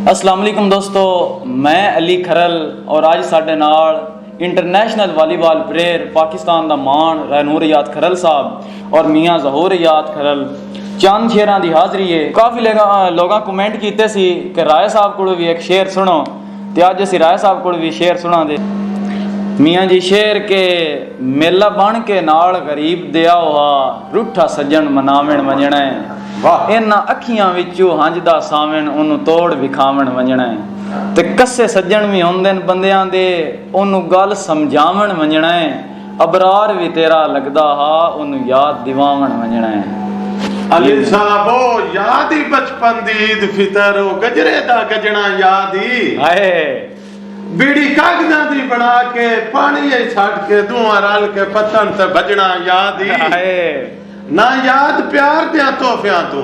अस्सलाम वालेकुम दोस्तों, मैं अली खरल और आज साडे नाल इंटरनेशनल वॉलीबॉल प्लेयर पाकिस्तान दा मान रैनूर याद खरल साहब और मियाँ जहूर याद खरल चंद शेरां दी हाज़री है। काफ़ी लोगों कमेंट कीते सी कि राय साहब को भी एक शेर सुनो, तो अज असीं राय साहब को भी शेर सुना दे। मियाँ जी शेर के मेला बन के नाल गरीब दिया हुआ रूठा सज्जन मनावण वंजणा है। इन्हां अखियां विचों हंजदा सावण ओनू तोड़ विखावण वंजणा है। ते कस्से सज्जन भी होंदे ने बंदियां दे ओनू गल समझावण वंजणा है। अबरार भी तेरा लगदा हा ओनू याद दिवावण वंजणा है। अली साहब ओ याद ही बचपन दी ईद फितर ओ गजरे दा गजणा याद ही हाय बीड़ी कागजां दी बना के पानी ही छट के धुआं रल के पत्तन ते बजना याद ही हाय ना याद प्यार दियां तोहफियां तू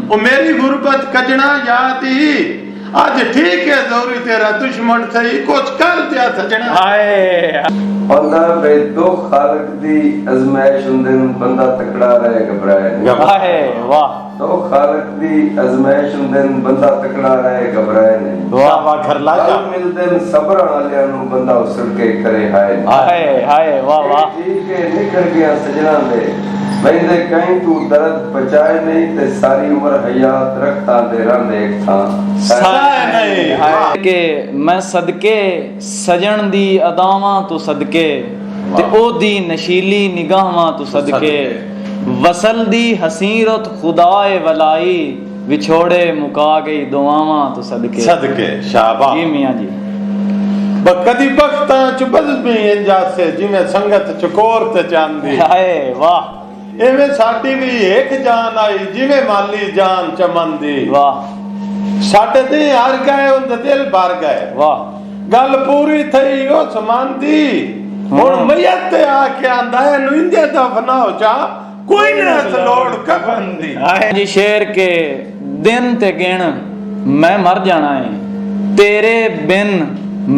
ओ मेरी गुरबत कजना याद ही आज ठीक है जरूरी तेरा दुश्मन सही कुछ कर दिया सजना हाय बंदा बेदो खालक दी अजमाइश हुंदे बंदा तकड़ा रहे घबराए हाय वाह तो खालक दी अजमाइश हुंदे बंदा तकड़ा रहे घबराए नहीं वाह वाह घर ला जा मिलदे सबर वालियां नु बंदा उसल के करे हाय हाय हाय वाह वाह ठीक है निकल गया सजना दे वैसे कहीं तू दर्द बचाए नहीं ते सारी उम्र हयात रखता दे रंदे एक थां साए नहीं हाय के मैं सदके सजन दी अदावां तू सदके ते ओदी नशीली निगाहां तू सदके वसल दी हसीरत खुदाए वलाई विछोड़े मुका गई दुआवां तू सदके सदके शाबाश जी मियां जी कदी बख्ता च बज़मी इंजा से जिवें संगत चकोर ते चांदी हाय वाह एवें साडी भी एक जान आई जिवें माली जान चमन दी वाह साडे ते हार गए उनदे दिल भर गए वाह गल पूरी थई ओ समान दी हुन मैयत ते आके आंदा है नु इंदे दफना हो जा कोई ना लोड़ कफन दी हाय जी शेर के दिन ते गिण मैं मर जाना है तेरे बिन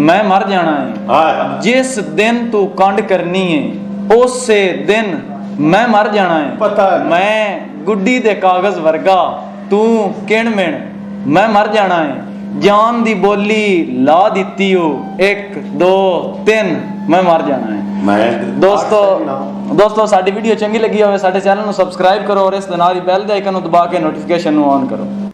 मैं मर जाना है हाय जिस दिन तू कंड करनी है उसे दिन मैं मर जाना है पता है मैं गुड्डी दे कागज वर्गा तू किण मिण मैं मर जाना है जान दी बोली ला दिती हो 1 2 3 मैं मर जाना है। मैं दोस्तों साडी वीडियो चंगी लगी होवे साडे चैनल ਨੂੰ ਸਬਸਕ੍ਰਾਈਬ ਕਰੋ और इस ਦੇ ਨਾਲ ਹੀ ਬੈਲ ਦੇ ਆਈਕਨ ਨੂੰ ਦਬਾ ਕੇ ਨੋਟੀਫਿਕੇਸ਼ਨ ਨੂੰ ਔਨ ਕਰੋ।